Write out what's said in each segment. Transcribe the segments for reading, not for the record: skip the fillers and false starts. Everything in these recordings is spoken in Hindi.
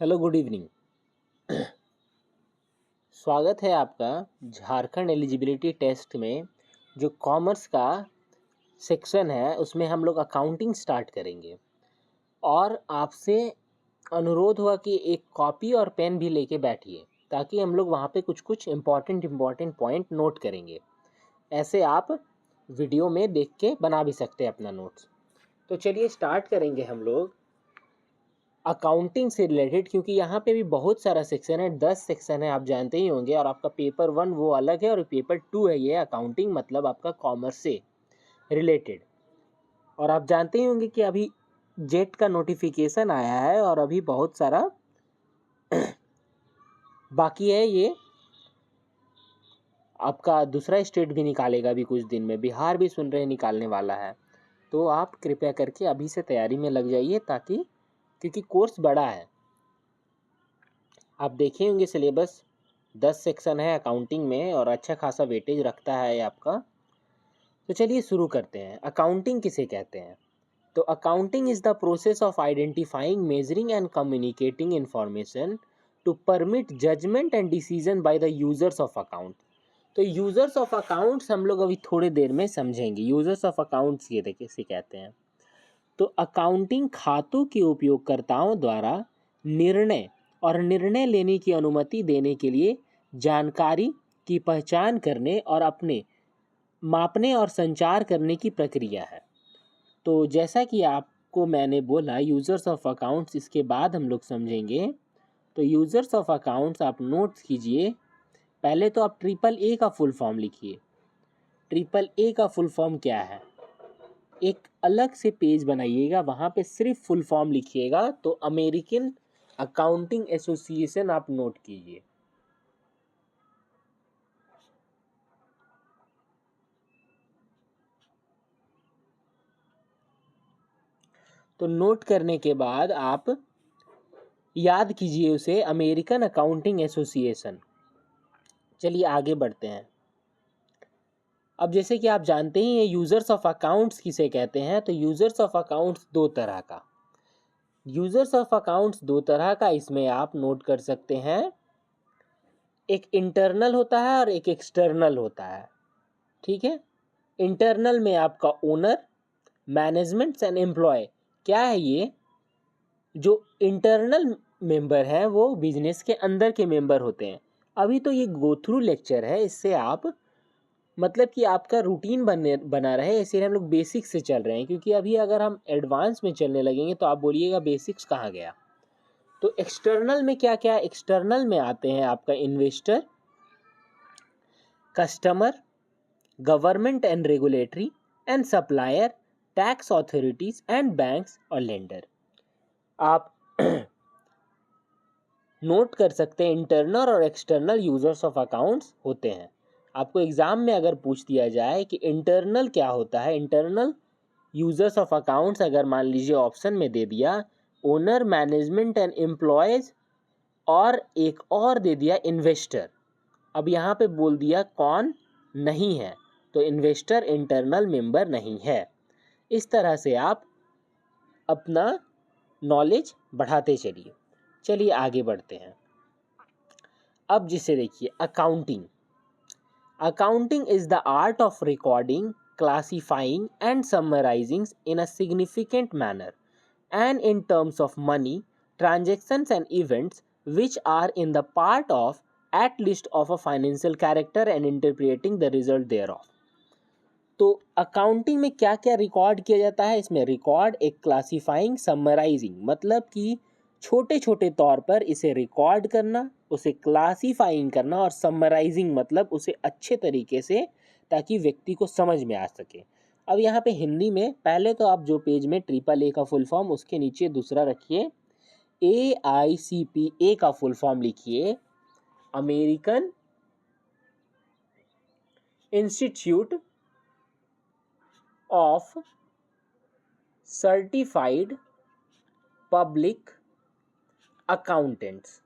Hello, good evening. स्वागत है आपका झारखंड एलिजिबिलिटी टेस्ट में। जो कॉमर्स का सेक्शन है उसमें हम लोग अकाउंटिंग स्टार्ट करेंगे और आपसे अनुरोध हुआ कि एक कॉपी और पेन भी लेके बैठिए ताकि हम लोग वहाँ पे कुछ कुछ इम्पॉर्टेंट पॉइंट नोट करेंगे। ऐसे आप वीडियो में देख के बना भी सकते हैं अपना नोट्स। तो चलिए स्टार्ट करेंगे हम लोग अकाउंटिंग से रिलेटेड, क्योंकि यहाँ पे भी बहुत सारा सेक्शन है, 10 सेक्शन है, आप जानते ही होंगे। और आपका पेपर 1 वो अलग है और पेपर 2 है ये अकाउंटिंग, मतलब आपका कॉमर्स से रिलेटेड। और आप जानते ही होंगे कि अभी जेट का नोटिफिकेशन आया है और अभी बहुत सारा बाकी है। ये आपका दूसरा स्टेट भी निकालेगा अभी कुछ दिन में, बिहार भी सुन रहे हैं निकालने वाला है। तो आप कृपया करके अभी से तैयारी में लग जाइए, ताकि क्योंकि कोर्स बड़ा है। आप देखे होंगे सिलेबस 10 सेक्शन है अकाउंटिंग में और अच्छा खासा वेटेज रखता है आपका। तो चलिए शुरू करते हैं। अकाउंटिंग किसे कहते हैं? तो accounting is the process of identifying, measuring and communicating information to permit judgement and decision by the users of account. तो यूजर्स ऑफ अकाउंट्स हम लोग अभी थोड़ी देर में समझेंगे। यूजर्स ऑफ अकाउंट्स ये किसे कहते हैं? तो अकाउंटिंग खातों के उपयोगकर्ताओं द्वारा निर्णय और निर्णय लेने की अनुमति देने के लिए जानकारी की पहचान करने और अपने मापने और संचार करने की प्रक्रिया है। तो जैसा कि आपको मैंने बोला यूज़र्स ऑफ अकाउंट्स, इसके बाद हम लोग समझेंगे। तो यूज़र्स ऑफ अकाउंट्स आप नोट्स कीजिए। पहले तो आप ट्रिपल ए का फुल फॉर्म लिखिए। ट्रिपल ए का फुल फॉर्म क्या है? एक अलग से पेज बनाइएगा, वहाँ पे सिर्फ फुल फॉर्म लिखिएगा। तो अमेरिकन अकाउंटिंग एसोसिएशन आप नोट कीजिए। तो नोट करने के बाद आप याद कीजिए उसे, अमेरिकन अकाउंटिंग एसोसिएशन। चलिए आगे बढ़ते हैं। अब जैसे कि आप जानते ही हैं यूज़र्स ऑफ अकाउंट्स किसे कहते हैं। तो यूज़र्स ऑफ अकाउंट्स दो तरह का, इसमें आप नोट कर सकते हैं। एक इंटरनल होता है और एक एक्सटर्नल होता है। ठीक है। इंटरनल में आपका ओनर, मैनेजमेंट एंड एम्प्लॉय। क्या है ये? जो इंटरनल मेंबर हैं वो बिजनेस के अंदर के मेंबर होते हैं। अभी तो ये गो थ्रू लेक्चर है, इससे आप मतलब कि आपका रूटीन बना रहे, इसलिए हम लोग बेसिक्स से चल रहे हैं। क्योंकि अभी अगर हम एडवांस में चलने लगेंगे तो आप बोलिएगा बेसिक्स कहाँ गया। तो एक्सटर्नल में क्या क्या? एक्सटर्नल में आते हैं आपका investor, customer, government and regulatory and supplier, tax authorities and banks और लेंडर। आप नोट कर सकते हैं इंटरनल और एक्सटर्नल यूजर्स ऑफ अकाउंट्स होते हैं। आपको एग्जाम में अगर पूछ दिया जाए कि इंटरनल क्या होता है, इंटरनल यूजर्स ऑफ अकाउंट्स अगर मान लीजिए ऑप्शन में दे दिया ओनर, मैनेजमेंट एंड एम्प्लॉयज और एक और दे दिया इन्वेस्टर। अब यहाँ पे बोल दिया कौन नहीं है, तो इन्वेस्टर इंटरनल मेंबर नहीं है। इस तरह से आप अपना नॉलेज बढ़ाते चलिए। चलिए आगे बढ़ते हैं। अब जिसे देखिए accounting. Accounting is the art of recording, classifying and summarising in a significant manner and in terms of money, transactions and events which are in the part of at least of a financial character and interpreting the result thereof। तो अकाउंटिंग में क्या क्या रिकॉर्ड किया जाता है? इसमें रिकॉर्ड एक क्लासिफाइंग, समराइजिंग, मतलब कि छोटे छोटे तौर पर इसे रिकॉर्ड करना, उसे क्लासिफाइंग करना, और समराइजिंग मतलब उसे अच्छे तरीके से, ताकि व्यक्ति को समझ में आ सके। अब यहाँ पे हिंदी में पहले तो आप जो पेज में ट्रिपल ए का फुल फॉर्म, उसके नीचे दूसरा रखिए AICPA का फुल फॉर्म लिखिए, American institute of certified public accountants.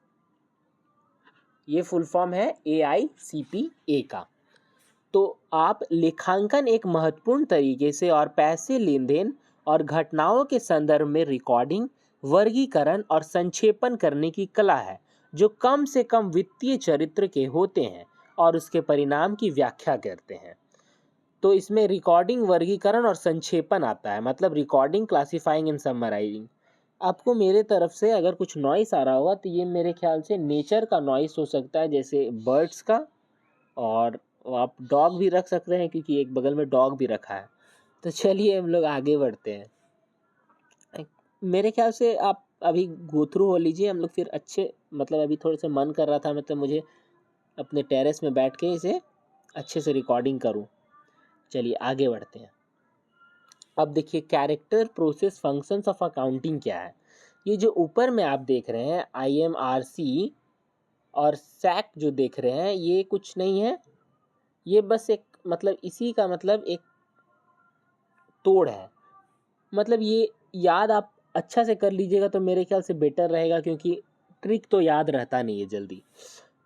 ये फुल फॉर्म है AICPA का। तो आप लेखांकन एक महत्वपूर्ण तरीके से और पैसे लेन देन और घटनाओं के संदर्भ में रिकॉर्डिंग, वर्गीकरण और संक्षेपण करने की कला है जो कम से कम वित्तीय चरित्र के होते हैं और उसके परिणाम की व्याख्या करते हैं। तो इसमें रिकॉर्डिंग, वर्गीकरण और संक्षेपण आता है, मतलब रिकॉर्डिंग, क्लासिफाइंग एंड समराइजिंग। आपको मेरे तरफ से अगर कुछ नॉइस आ रहा होगा तो ये मेरे ख्याल से नेचर का नॉइस हो सकता है, जैसे बर्ड्स का, और आप डॉग भी रख सकते हैं क्योंकि एक बगल में डॉग भी रखा है। तो चलिए हम लोग आगे बढ़ते हैं। मेरे ख्याल से आप अभी गो थ्रू हो लीजिए, हम लोग फिर अच्छे, मतलब अभी थोड़ा सा मन कर रहा था, मतलब मुझे अपने टेरेस में बैठ के इसे अच्छे से रिकॉर्डिंग करूं। चलिए आगे बढ़ते हैं। अब देखिए character, process, functions of accounting क्या है। ये जो ऊपर में आप देख रहे हैं IMRC और SAC जो देख रहे हैं, ये कुछ नहीं है, ये बस एक, मतलब इसी का मतलब एक तोड़ है। मतलब ये याद आप अच्छा से कर लीजिएगा तो मेरे ख्याल से बेटर रहेगा, क्योंकि ट्रिक तो याद रहता नहीं है जल्दी।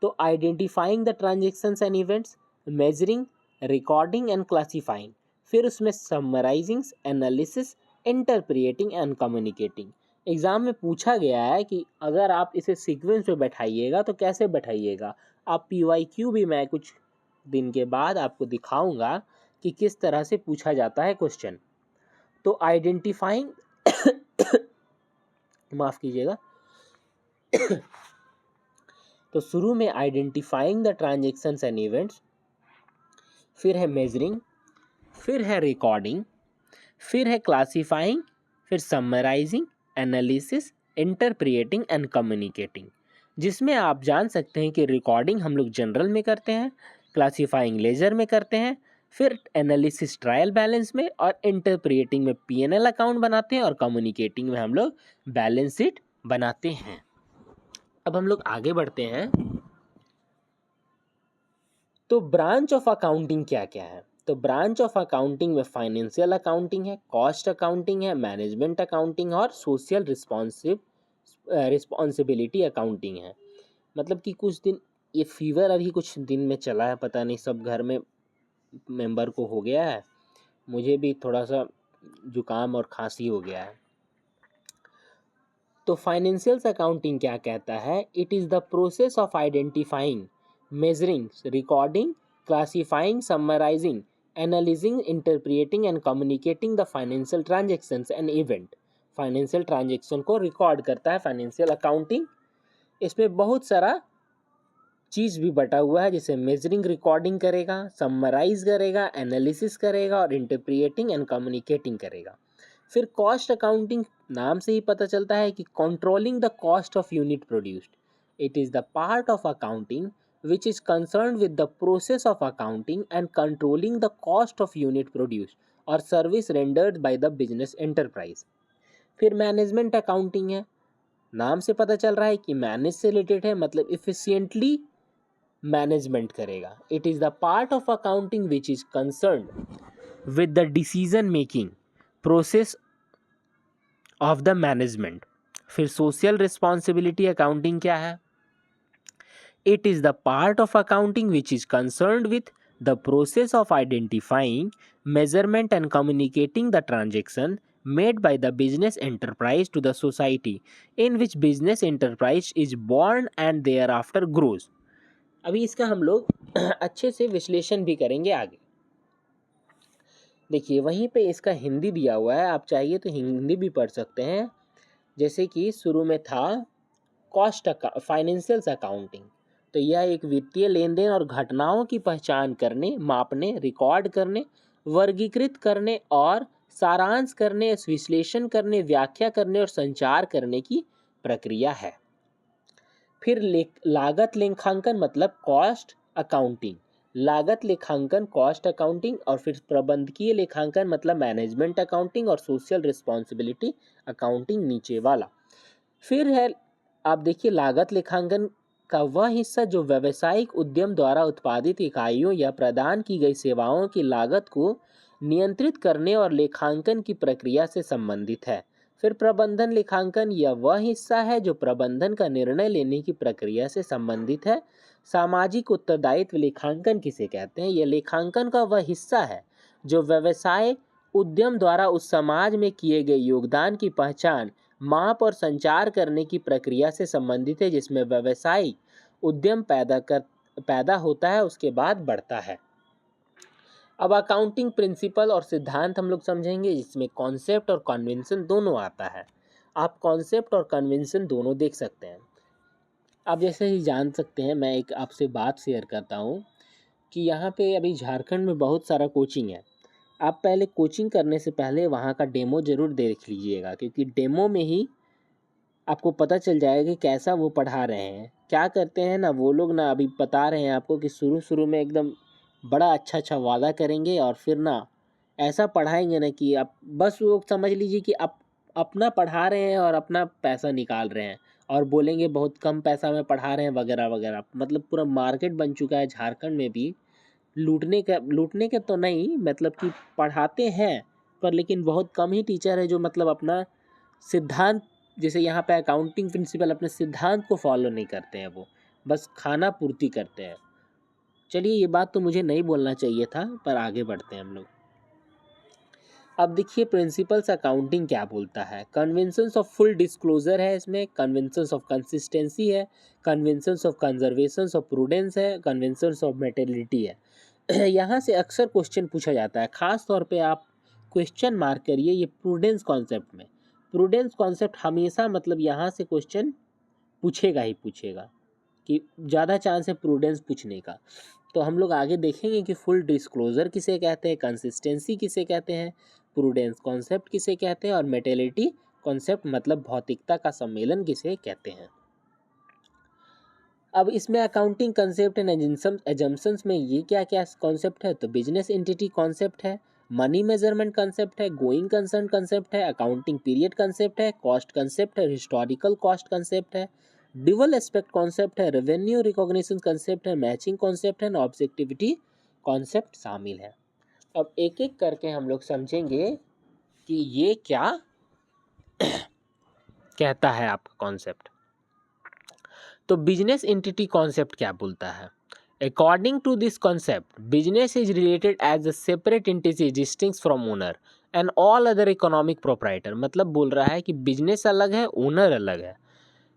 तो identifying the transactions and events, measuring, recording and classifying, फिर उसमें summarising, analysis, interpreting and communicating. Exam में पूछा गया है कि अगर आप इसे सीक्वेंस में बैठाइएगा तो कैसे बैठाइएगा। आप PYQ भी मैं कुछ दिन के बाद आपको दिखाऊंगा कि किस तरह से पूछा जाता है क्वेश्चन। तो आइडेंटिफाइंग माफ़ कीजिएगा तो शुरू में identifying the transactions and events, फिर है मेजरिंग, फिर है रिकॉर्डिंग, फिर है क्लासिफाइंग, फिर summarising, analysis, interpreting and communicating. जिसमें आप जान सकते हैं कि रिकॉर्डिंग हम लोग जनरल में करते हैं, क्लासिफाइंग लेजर में करते हैं, फिर एनालिसिस ट्रायल बैलेंस में, और इंटरप्रिएटिंग में P&L अकाउंट बनाते हैं, और कम्युनिकेटिंग में हम लोग बैलेंस शीट बनाते हैं। अब हम लोग आगे बढ़ते हैं। तो ब्रांच ऑफ अकाउंटिंग क्या क्या है। तो ब्रांच ऑफ अकाउंटिंग में फाइनेंशियल अकाउंटिंग है, कॉस्ट अकाउंटिंग है, मैनेजमेंट अकाउंटिंग और सोशल रिस्पॉन्सिबिलिटी अकाउंटिंग है। मतलब कि कुछ दिन ये फीवर अभी कुछ दिन में चला है, पता नहीं सब घर में मेंबर को हो गया है, मुझे भी थोड़ा सा जुकाम और खांसी हो गया है। तो फाइनेंशियल अकाउंटिंग क्या कहता है, it is the process of identifying, measuring, recording, classifying, summarizing, analyzing, interpreting and communicating the financial transactions and event। Financial transaction को रिकॉर्ड करता है फाइनेंशियल अकाउंटिंग। इसमें बहुत सारा चीज़ भी बटा हुआ है, जैसे मेजरिंग, रिकॉर्डिंग करेगा, समराइज करेगा, एनालिसिस करेगा और इंटरप्रिएटिंग एंड कम्युनिकेटिंग करेगा। फिर कॉस्ट अकाउंटिंग, नाम से ही पता चलता है कि controlling the cost of unit produced. It is the part of accounting which is concerned with the process of accounting and controlling the cost of unit produced or service rendered by the business enterprise। फिर मैनेजमेंट अकाउंटिंग है, नाम से पता चल रहा है कि मैनेज से रिलेटेड है, मतलब इफिशिएंटली मैनेजमेंट करेगा। It is the part of accounting which is concerned with the decision making process of the management. फिर सोशल रिस्पॉन्सिबिलिटी अकाउंटिंग क्या है, it is the part of accounting which is concerned with the process of identifying, measurement and communicating the transaction made by the business enterprise to the society in which business enterprise is born and thereafter grows। अभी इसका हम लोग अच्छे से विश्लेषण भी करेंगे आगे। देखिए वहीं पे इसका हिंदी दिया हुआ है, आप चाहिए तो हिंदी भी पढ़ सकते हैं। जैसे कि शुरू में था कॉस्ट फाइनेंशियल अकाउंटिंग, तो यह एक वित्तीय लेन देन और घटनाओं की पहचान करने, मापने, रिकॉर्ड करने, वर्गीकृत करने और सारांश करने, विश्लेषण करने, व्याख्या करने और संचार करने की प्रक्रिया है। फिर लागत लेखांकन मतलब कॉस्ट अकाउंटिंग, लागत लेखांकन कॉस्ट अकाउंटिंग, और फिर प्रबंधकीय लेखांकन मतलब मैनेजमेंट अकाउंटिंग और सोशल रिस्पॉन्सिबिलिटी अकाउंटिंग नीचे वाला। फिर है आप देखिए लागत लेखांकन का वह हिस्सा जो व्यावसायिक उद्यम द्वारा उत्पादित इकाइयों या प्रदान की गई सेवाओं की लागत को नियंत्रित करने और लेखांकन की प्रक्रिया से संबंधित है। फिर प्रबंधन लेखांकन यह वह हिस्सा है जो प्रबंधन का निर्णय लेने की प्रक्रिया से संबंधित है। सामाजिक उत्तरदायित्व लेखांकन किसे कहते हैं, यह लेखांकन का वह हिस्सा है जो व्यवसाय उद्यम द्वारा उस समाज में किए गए योगदान की पहचान माप और संचार करने की प्रक्रिया से संबंधित है, जिसमें व्यवसायिक उद्यम पैदा होता है, उसके बाद बढ़ता है। अब अकाउंटिंग प्रिंसिपल और सिद्धांत हम लोग समझेंगे, जिसमें कॉन्सेप्ट और कन्वेंशन दोनों आता है। आप कॉन्सेप्ट और कन्वेंशन दोनों देख सकते हैं। आप जैसे ही जान सकते हैं, मैं एक आपसे बात शेयर करता हूँ कि यहाँ पे अभी झारखंड में बहुत सारा कोचिंग है। आप पहले कोचिंग करने से पहले वहाँ का डेमो ज़रूर देख लीजिएगा, क्योंकि डेमो में ही आपको पता चल जाएगा कि कैसा वो पढ़ा रहे हैं। क्या करते हैं ना वो लोग, ना अभी बता रहे हैं आपको कि शुरू में एकदम बड़ा अच्छा वादा करेंगे और फिर ना ऐसा पढ़ाएंगे ना कि आप बस वो समझ लीजिए कि आप अपना पढ़ा रहे हैं और अपना पैसा निकाल रहे हैं, और बोलेंगे बहुत कम पैसा में पढ़ा रहे हैं वगैरह वगैरह। मतलब पूरा मार्केट बन चुका है झारखंड में भी लूटने के तो नहीं, मतलब कि पढ़ाते हैं पर लेकिन बहुत कम ही टीचर है जो मतलब अपना सिद्धांत, जैसे यहाँ पे अकाउंटिंग प्रिंसिपल, अपने सिद्धांत को फॉलो नहीं करते हैं, वो बस खाना पूर्ति करते हैं। चलिए, ये बात तो मुझे नहीं बोलना चाहिए था, पर आगे बढ़ते हैं हम लोग। अब देखिए प्रिंसिपल्स अकाउंटिंग क्या बोलता है। कन्वेंशंस ऑफ फुल डिस्क्लोजर है, इसमें कन्वेंशंस ऑफ कंसिस्टेंसी है, conventions of conservations of prudence है, कन्वेंशंस ऑफ मेटेरियलिटी है। यहाँ से अक्सर क्वेश्चन पूछा जाता है, खास तौर पे आप क्वेश्चन मार्क करिए ये प्रूडेंस कॉन्सेप्ट में। प्रूडेंस कॉन्सेप्ट हमेशा मतलब यहाँ से क्वेश्चन पूछेगा ही पूछेगा, कि ज़्यादा चांस है प्रूडेंस पूछने का। तो हम लोग आगे देखेंगे कि फुल डिस्क्लोजर किसे कहते हैं, कंसिस्टेंसी किसे कहते हैं, प्रूडेंस कॉन्सेप्ट किसे कहते हैं, और मेटेरियलिटी कॉन्सेप्ट मतलब भौतिकता का सम्मेलन किसे कहते हैं। अब इसमें अकाउंटिंग कंसेप्ट एंड एजम्पशंस में ये क्या क्या कॉन्सेप्ट है, तो बिजनेस एंटिटी कॉन्सेप्ट है, मनी मेजरमेंट कंसेप्ट है, गोइंग कंसर्न कंसेप्ट है, अकाउंटिंग पीरियड कंसेप्ट है, कॉस्ट कंसेप्ट है, हिस्टोरिकल कॉस्ट कंसेप्ट है, ड्यूअल एस्पेक्ट कॉन्सेप्ट है, रेवेन्यू रिकॉग्निशन कंसेप्ट है, मैचिंग कॉन्सेप्ट है, ऑब्जेक्टिविटी कॉन्सेप्ट शामिल है। अब एक एक करके हम लोग समझेंगे कि ये क्या कहता है आपका कॉन्सेप्ट। तो बिजनेस एंटिटी कॉन्सेप्ट क्या बोलता है। According to this concept, business is related as a separate entity distinct from owner and all other economic proprietor. मतलब बोल रहा है कि बिजनेस अलग है, ओनर अलग है।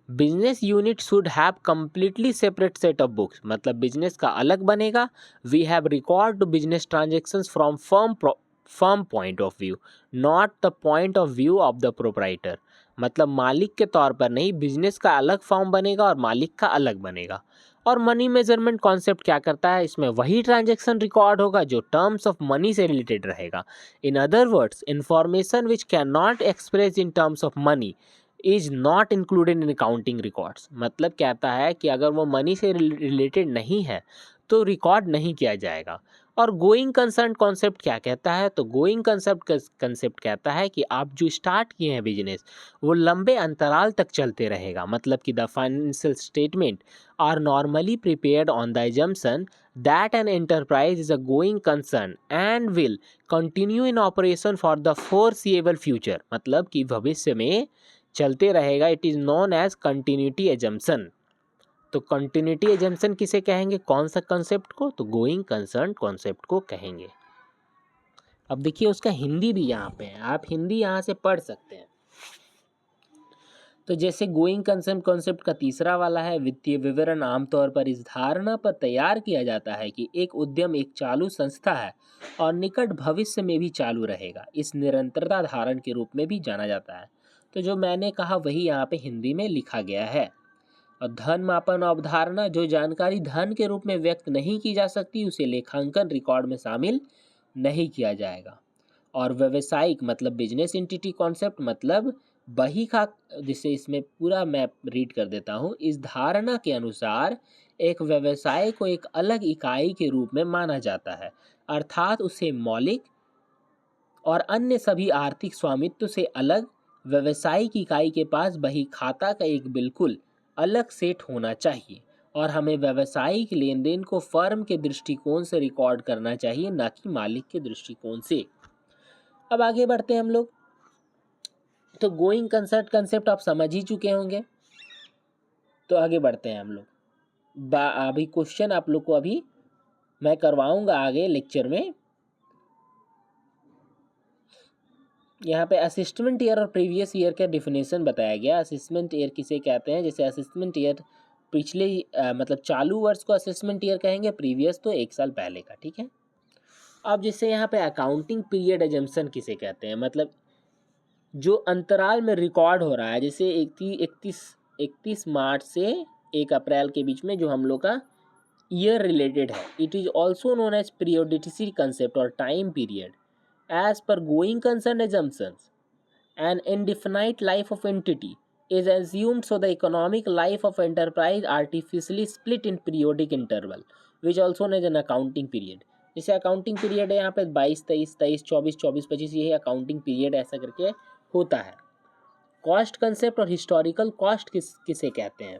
Business unit should have completely separate set of books. मतलब बिजनेस का अलग बनेगा। We have record to business transactions from firm point of view, not the point of view of the proprietor. मतलब मालिक के तौर पर नहीं, बिजनेस का अलग फॉर्म बनेगा और मालिक का अलग बनेगा। और मनी मेजरमेंट कॉन्सेप्ट क्या करता है, इसमें वही ट्रांजैक्शन रिकॉर्ड होगा जो टर्म्स ऑफ मनी से रिलेटेड रहेगा। In other words, information which can not express in terms of money is not included in accounting records. मतलब कहता है कि अगर वो मनी से रिलेटेड नहीं है तो रिकॉर्ड नहीं किया जाएगा। और गोइंग कंसर्न कॉन्सेप्ट क्या कहता है, तो गोइंग कंसेप्ट कहता है कि आप जो स्टार्ट किए हैं बिजनेस, वो लंबे अंतराल तक चलते रहेगा। मतलब कि the financial statement are normally prepared on the assumption that an enterprise is a going concern and will continue in operation for the foreseeable future। मतलब कि भविष्य में चलते रहेगा। It is known as continuity assumption. तो कंटिन्यूटी एजम्पशन किसे कहेंगे, कौन सा कंसेप्ट को, तो गोइंग कंसर्न कॉन्सेप्ट को कहेंगे। अब देखिए उसका हिंदी भी यहाँ पे है, आप हिंदी यहाँ से पढ़ सकते हैं। तो जैसे गोइंग कंसर्न कॉन्सेप्ट का तीसरा वाला है, वित्तीय विवरण आमतौर पर इस धारणा पर तैयार किया जाता है कि एक उद्यम एक चालू संस्था है और निकट भविष्य में भी चालू रहेगा। इस निरंतरता धारण के रूप में भी जाना जाता है। तो जो मैंने कहा वही यहाँ पे हिंदी में लिखा गया है। और धन मापन अवधारणा, जो जानकारी धन के रूप में व्यक्त नहीं की जा सकती उसे लेखांकन रिकॉर्ड में शामिल नहीं किया जाएगा। और व्यवसायिक मतलब बिजनेस एंटिटी कॉन्सेप्ट, मतलब बही का, जिसे इसमें पूरा मैं रीड कर देता हूँ। इस धारणा के अनुसार एक व्यवसाय को एक अलग इकाई के रूप में माना जाता है, अर्थात उसे मौलिक और अन्य सभी आर्थिक स्वामित्व से अलग व्यवसायिक इकाई के पास बही खाता का एक बिल्कुल अलग सेट होना चाहिए, और हमें व्यवसायिक लेन देन को फर्म के दृष्टिकोण से रिकॉर्ड करना चाहिए, न कि मालिक के दृष्टिकोण से। अब आगे बढ़ते हैं हम लोग। तो गोइंग कंसर्न कंसेप्ट आप समझ ही चुके होंगे। तो आगे बढ़ते हैं हम लोग। अभी क्वेश्चन आप लोग को अभी मैं करवाऊंगा आगे लेक्चर में। यहाँ पे असिस्टमेंट ईयर और प्रीवियस ईयर का डिफिनेशन बताया गया। असिस्टमेंट ईयर किसे कहते हैं? जैसे असिस्टमेंट ईयर पिछले मतलब चालू वर्ष को असिस्टमेंट ईयर कहेंगे, प्रीवियस तो 1 साल पहले का, ठीक है। अब जैसे यहाँ पे अकाउंटिंग पीरियड एजम्पशन किसे कहते हैं? मतलब जो अंतराल में रिकॉर्ड हो रहा है, जैसे 31 मार्च से 1 अप्रैल के बीच में जो हम लोग का ईयर रिलेटेड है, it is also known as periodicity concept और time period as per going concern assumptions. An indefinite life of entity is assumed, so the economic life of enterprise artificially split in periodic interval, which also known as an accounting period। जैसे अकाउंटिंग पीरियड है यहाँ पे 22, 23, 23, 24, 24, 25, ये अकाउंटिंग पीरियड ऐसा करके होता है। कॉस्ट कंसेप्ट और हिस्टोरिकल कॉस्ट किसे कहते हैं?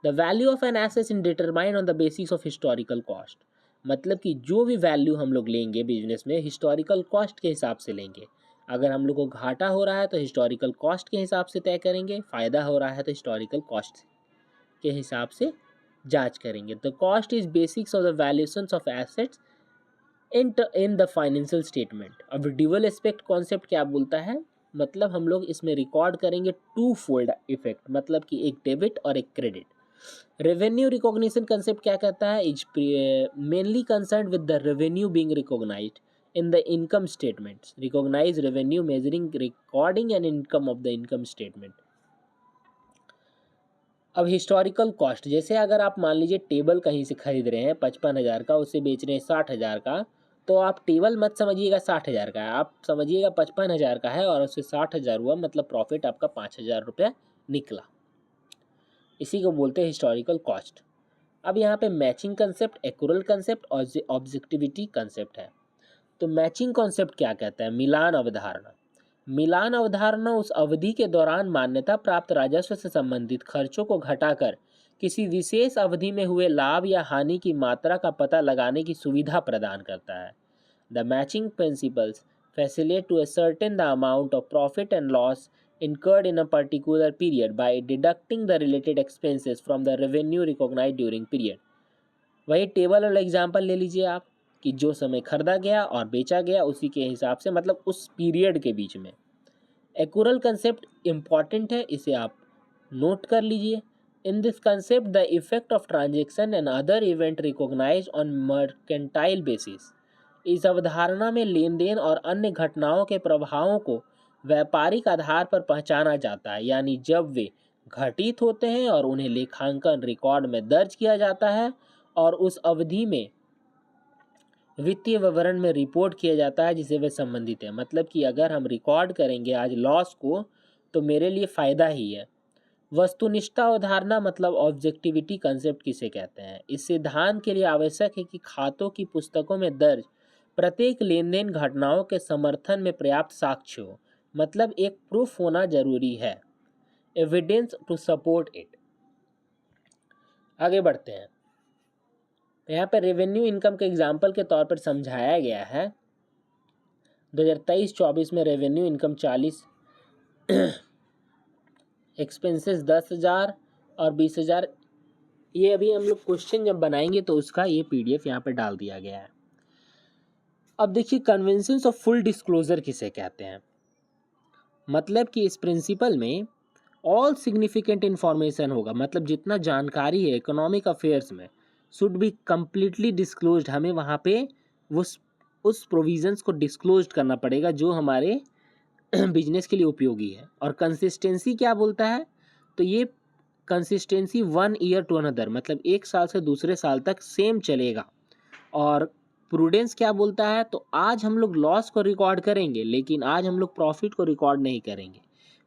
The value of an asset in determined on the basis of historical cost. मतलब कि जो भी वैल्यू हम लोग लेंगे बिजनेस में, हिस्टोरिकल कॉस्ट के हिसाब से लेंगे। अगर हम लोग को घाटा हो रहा है तो हिस्टोरिकल कॉस्ट के हिसाब से तय करेंगे, फ़ायदा हो रहा है तो हिस्टोरिकल कॉस्ट के हिसाब से जांच करेंगे। The cost is basics of the valuations of assets in the financial statement. अब ड्यूअल एस्पेक्ट कॉन्सेप्ट क्या बोलता है? मतलब हम लोग इसमें रिकॉर्ड करेंगे टू फोल्ड इफेक्ट, मतलब कि एक डेबिट और एक क्रेडिट। रेवेन्यू रिकॉग्निशन कंसेप्ट क्या कहता है? Is mainly concern with the revenue being recognised in the income statements। recognize revenue measuring recording and income of the income statement। अब हिस्टोरिकल कॉस्ट, जैसे अगर आप मान लीजिए टेबल कहीं से खरीद रहे हैं 55,000 का, उसे बेच रहे हैं 60,000 का, तो आप टेबल मत समझिएगा 60,000 का है, आप समझिएगा 55,000 का है और उससे 60,000 हुआ, मतलब प्रॉफिट आपका 5,000 रुपया निकला। इसी को बोलते हैं हिस्टोरिकल कॉस्ट। अब यहाँ पे मैचिंग कंसेप्ट, एक्यूरल कंसेप्ट और ऑब्जेक्टिविटी कंसेप्ट है। तो मैचिंग कॉन्सेप्ट क्या कहता है? मिलान अवधारणा। मिलान अवधारणा उस अवधि के दौरान मान्यता प्राप्त राजस्व से संबंधित खर्चों को घटाकर किसी विशेष अवधि में हुए लाभ या हानि की मात्रा का पता लगाने की सुविधा प्रदान करता है। The matching principles facilitate to ascertain the amount of profit and loss incurred in a particular period by deducting the related expenses from the revenue recognized during period। वही टेबल वाला एग्जाम्पल ले लीजिए आप, कि जो समय खरीदा गया और बेचा गया उसी के हिसाब से, मतलब उस पीरियड के बीच में। एक्यूरल कंसेप्ट इम्पॉर्टेंट है, इसे आप नोट कर लीजिए। In this concept the effect of transaction and other event recognise on mercantile basis. इस अवधारणा में लेन देन और अन्य घटनाओं के प्रभावों को व्यापारिक आधार पर पहचाना जाता है, यानी जब वे घटित होते हैं और उन्हें लेखांकन रिकॉर्ड में दर्ज किया जाता है और उस अवधि में वित्तीय विवरण में रिपोर्ट किया जाता है जिसे वे संबंधित है। मतलब कि अगर हम रिकॉर्ड करेंगे आज लॉस को, तो मेरे लिए फ़ायदा ही है। वस्तुनिष्ठता अवधारणा मतलब ऑब्जेक्टिविटी कंसेप्ट किसे कहते हैं? इस सिद्धांत के लिए आवश्यक है कि खातों की पुस्तकों में दर्ज प्रत्येक लेन देन घटनाओं के समर्थन में पर्याप्त साक्ष्य हो, मतलब एक प्रूफ होना जरूरी है, एविडेंस टू सपोर्ट इट। आगे बढ़ते हैं। यहाँ पर रेवेन्यू इनकम के एग्जाम्पल के तौर पर समझाया गया है। 2023-24 में रेवेन्यू इनकम 40, एक्सपेंसेस 10,000 और 20,000। ये अभी हम लोग क्वेश्चन जब बनाएंगे तो उसका ये PDF यहाँ पर डाल दिया गया है। अब देखिए कन्वेंशंस ऑफ फुल डिस्क्लोजर किसे कहते हैं? मतलब कि इस प्रिंसिपल में ऑल सिग्निफिकेंट इन्फॉर्मेशन होगा, मतलब जितना जानकारी है इकोनॉमिक अफेयर्स में शुड बी कम्प्लीटली डिस्क्लोज्ड। हमें वहाँ पे उस प्रोविजंस को डिस्क्लोज करना पड़ेगा जो हमारे बिजनेस के लिए उपयोगी है। और कंसिस्टेंसी क्या बोलता है? तो ये कंसिस्टेंसी 1 ईयर टू अनदर, मतलब 1 साल से दूसरे साल तक सेम चलेगा। और प्रूडेंस क्या बोलता है? तो आज हम लोग लॉस को रिकॉर्ड करेंगे, लेकिन आज हम लोग प्रॉफिट को रिकॉर्ड नहीं करेंगे।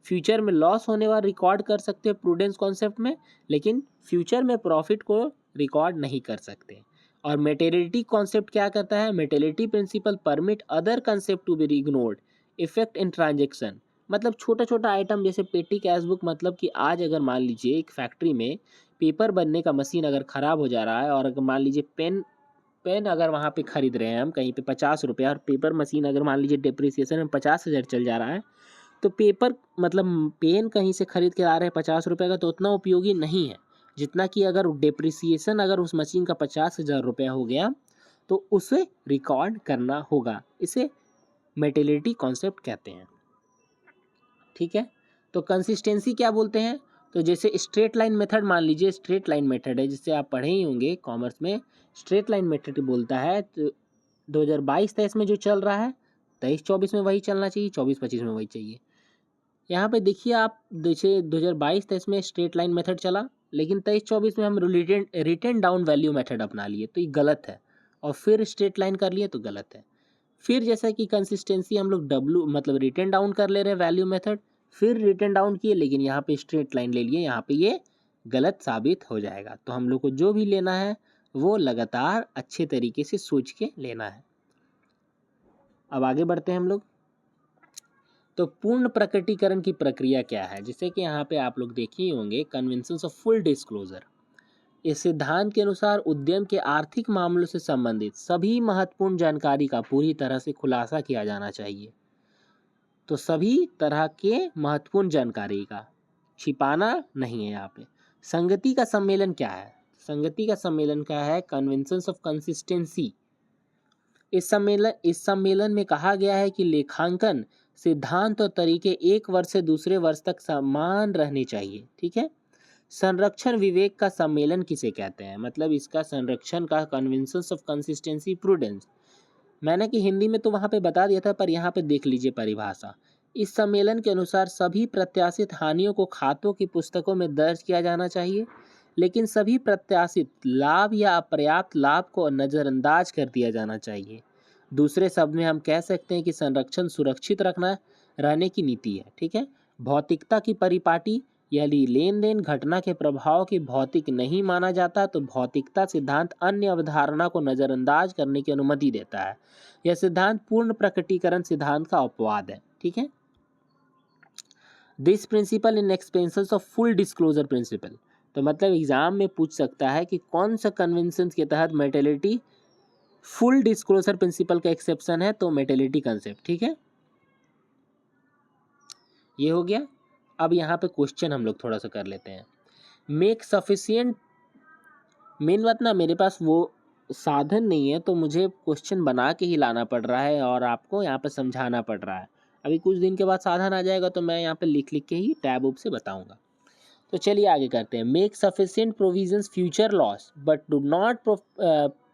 फ्यूचर में लॉस होने वाला रिकॉर्ड कर सकते हैं प्रूडेंस कॉन्सेप्ट में, लेकिन फ्यूचर में प्रॉफिट को रिकॉर्ड नहीं कर सकते। और मेटेरियलिटी कॉन्सेप्ट क्या कहता है? Materiality principle permit other concept to be ignored effect in transaction. मतलब छोटा छोटा आइटम जैसे पेटी कैश बुक, मतलब कि आज अगर मान लीजिए एक फैक्ट्री में पेपर बनने का मशीन अगर ख़राब हो जा रहा है, और अगर मान लीजिए पेन अगर वहाँ पे ख़रीद रहे हैं हम कहीं पे 50 रुपया, और पेपर मशीन अगर मान लीजिए डिप्रिसिएशन में 50,000 चल जा रहा है, तो पेपर मतलब पेन कहीं से खरीद के आ रहे हैं 50 रुपये का, तो उतना उपयोगी नहीं है जितना कि अगर डिप्रिसिएशन अगर उस मशीन का 50,000 रुपया हो गया तो उसे रिकॉर्ड करना होगा। इसे मेटेरियलिटी कॉन्सेप्ट कहते हैं। ठीक है। तो कंसिस्टेंसी क्या बोलते हैं, तो जैसे स्ट्रेट लाइन मेथड, मान लीजिए स्ट्रेट लाइन मेथड है, जिससे आप पढ़े ही होंगे कॉमर्स में, स्ट्रेट लाइन मेथड बोलता है तो 2022-23 में जो चल रहा है 23-24 में वही चलना चाहिए, 24-25 में वही चाहिए। यहाँ पे देखिए आप, जैसे 2022-23 में स्ट्रेट लाइन मेथड चला, लेकिन 23-24 में हम रिटर्न डाउन वैल्यू मेथड अपना लिए, तो ये गलत है, और फिर स्ट्रेट लाइन कर लिए तो गलत है। फिर जैसा कि कंसिस्टेंसी हम लोग डब्लू मतलब रिटर्न डाउन कर ले रहे हैं वैल्यू मेथड, फिर रिटर्न डाउन किए, लेकिन यहाँ पे स्ट्रेट लाइन ले लिए, यहाँ पे ये गलत साबित हो जाएगा। तो हम लोग को जो भी लेना है वो लगातार अच्छे तरीके से सोच के लेना है। अब आगे बढ़ते हैं हम लोग। तो पूर्ण प्रकटीकरण की प्रक्रिया क्या है, जैसे कि यहाँ पे आप लोग देखे ही होंगे कन्वेंशंस ऑफ फुल डिस्क्लोजर। इस सिद्धांत के अनुसार उद्यम के आर्थिक मामलों से संबंधित सभी महत्वपूर्ण जानकारी का पूरी तरह से खुलासा किया जाना चाहिए। तो सभी तरह के महत्वपूर्ण जानकारी का छिपाना नहीं है यहाँ पे। संगति का सम्मेलन क्या है, संगति का सम्मेलन क्या है, कन्वेंशंस ऑफ कंसिस्टेंसी। इस सम्मेलन में कहा गया है कि लेखांकन सिद्धांत और तरीके एक वर्ष से दूसरे वर्ष तक समान रहने चाहिए, ठीक है। संरक्षण विवेक का सम्मेलन किसे कहते हैं, मतलब इसका संरक्षण का कन्वेंशंस ऑफ कंसिस्टेंसी प्रूडेंस, मैंने कि हिंदी में तो वहाँ पे बता दिया था, पर यहाँ पे देख लीजिए परिभाषा। इस सम्मेलन के अनुसार सभी प्रत्याशित हानियों को खातों की पुस्तकों में दर्ज किया जाना चाहिए, लेकिन सभी प्रत्याशित लाभ या अपर्याप्त लाभ को नज़रअंदाज कर दिया जाना चाहिए। दूसरे शब्द में हम कह सकते हैं कि संरक्षण सुरक्षित रखना रहने की नीति है, ठीक है। भौतिकता की परिपाटी, यदि लेन देन घटना के प्रभाव की भौतिक नहीं माना जाता तो भौतिकता सिद्धांत अन्य अवधारणा को नज़रअंदाज करने की अनुमति देता है। यह सिद्धांत पूर्ण प्रकटीकरण सिद्धांत का अपवाद है, ठीक है। This principle in expenses of full disclosure principle, तो मतलब एग्जाम में पूछ सकता है कि कौन सा कन्वेंशन के तहत मेटेलिटी फुल डिस्क्लोजर प्रिंसिपल का एक्सेप्शन है, तो मेटेलिटी कंसेप्ट, ठीक है। ये हो गया। अब यहाँ पे क्वेश्चन हम लोग थोड़ा सा कर लेते हैं। मेक सफिशिएंट, मेन बात ना मेरे पास वो साधन नहीं है, तो मुझे क्वेश्चन बना के ही लाना पड़ रहा है और आपको यहाँ पे समझाना पड़ रहा है। अभी कुछ दिन के बाद साधन आ जाएगा तो मैं यहाँ पे लिख के ही टैब उप से बताऊँगा। तो चलिए आगे करते हैं। Make sufficient provisions future loss but do not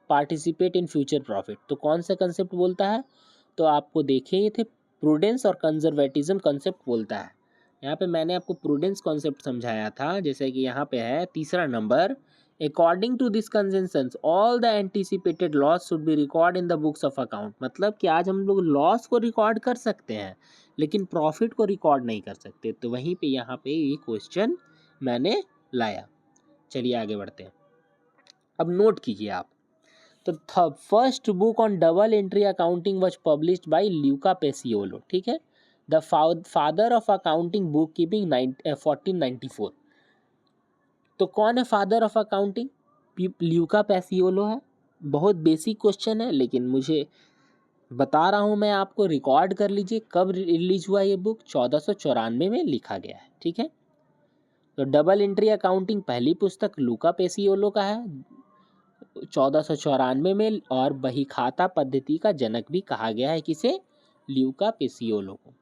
participate in future profit, तो कौन सा कंसेप्ट बोलता है, तो आपको देखे ही थे, प्रूडेंस और कंजर्वेटिज्म कंसेप्ट बोलता है। यहाँ पे मैंने आपको प्रूडेंस कॉन्सेप्ट समझाया था, जैसे कि यहाँ पे है तीसरा number, according to this consensus all the anticipated loss should be record in the books of account, मतलब कि आज हम लोग लॉस को रिकॉर्ड कर सकते हैं लेकिन प्रॉफिट को रिकॉर्ड नहीं कर सकते, तो वहीं पे यहाँ पे ये क्वेश्चन मैंने लाया। चलिए आगे बढ़ते हैं। अब नोट कीजिए आप, तो first book on double entry accounting was published by Luca Pacioli, ठीक है, the father of accounting bookkeeping 1494। तो कौन है father of accounting, Luca Pacioli है। बहुत बेसिक क्वेश्चन है, लेकिन मुझे बता रहा हूँ मैं आपको, रिकॉर्ड कर लीजिए कब रिलीज हुआ ये बुक, 1494 में लिखा गया है, ठीक है। तो डबल एंट्री अकाउंटिंग पहली पुस्तक लूका पेसियोलो का है 1494 में, और बही खाता पद्धति का जनक भी कहा गया है किसे, ल्यूका पेसियोलो को।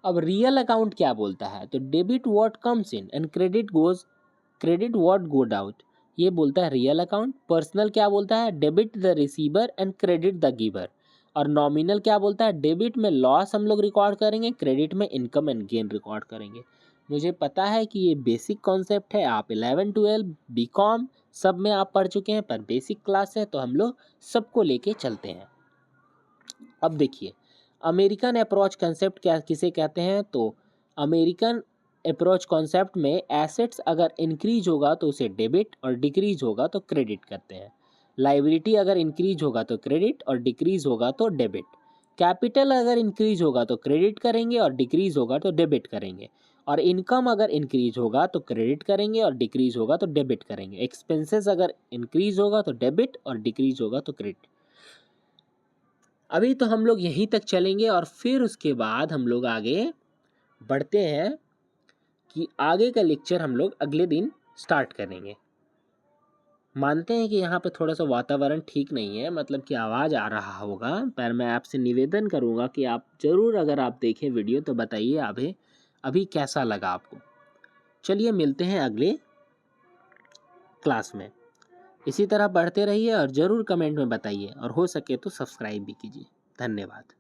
अब रियल अकाउंट क्या बोलता है, तो debit what comes in and credit what गोड आउट, ये बोलता है रियल अकाउंट। पर्सनल क्या बोलता है, debit the receiver and credit the giver. और नॉमिनल क्या बोलता है, डेबिट में लॉस हम लोग रिकॉर्ड करेंगे, क्रेडिट में इनकम एंड गेन रिकॉर्ड करेंगे। मुझे पता है कि ये बेसिक कॉन्सेप्ट है, आप 11 12 बीकॉम सब में आप पढ़ चुके हैं, पर बेसिक क्लास है तो हम लोग सबको लेके चलते हैं। अब देखिए, अमेरिकन अप्रोच कंसेप्ट क्या किसे कहते हैं, तो अमेरिकन अप्रोच कॉन्सेप्ट में एसेट्स अगर इंक्रीज होगा तो उसे डेबिट और डिक्रीज होगा तो क्रेडिट करते हैं। लाइबिलिटी अगर इंक्रीज होगा तो क्रेडिट और डिक्रीज होगा तो डेबिट। कैपिटल अगर इंक्रीज होगा तो क्रेडिट करेंगे और डिक्रीज होगा तो डेबिट करेंगे। और इनकम अगर इंक्रीज होगा तो क्रेडिट करेंगे और डिक्रीज होगा तो डेबिट करेंगे। एक्सपेंसेस अगर इंक्रीज होगा तो डेबिट और डिक्रीज होगा तो क्रेडिट। अभी तो हम लोग यहीं तक चलेंगे और फिर उसके बाद हम लोग आगे बढ़ते हैं कि आगे का लेक्चर हम लोग अगले दिन स्टार्ट करेंगे। मानते हैं कि यहाँ पे थोड़ा सा वातावरण ठीक नहीं है, मतलब कि आवाज़ आ रहा होगा, पर मैं आपसे निवेदन करूँगा कि आप ज़रूर अगर आप देखें वीडियो तो बताइए अभी कैसा लगा आपको। चलिए मिलते हैं अगले क्लास में। इसी तरह पढ़ते रहिए और ज़रूर कमेंट में बताइए और हो सके तो सब्सक्राइब भी कीजिए। धन्यवाद।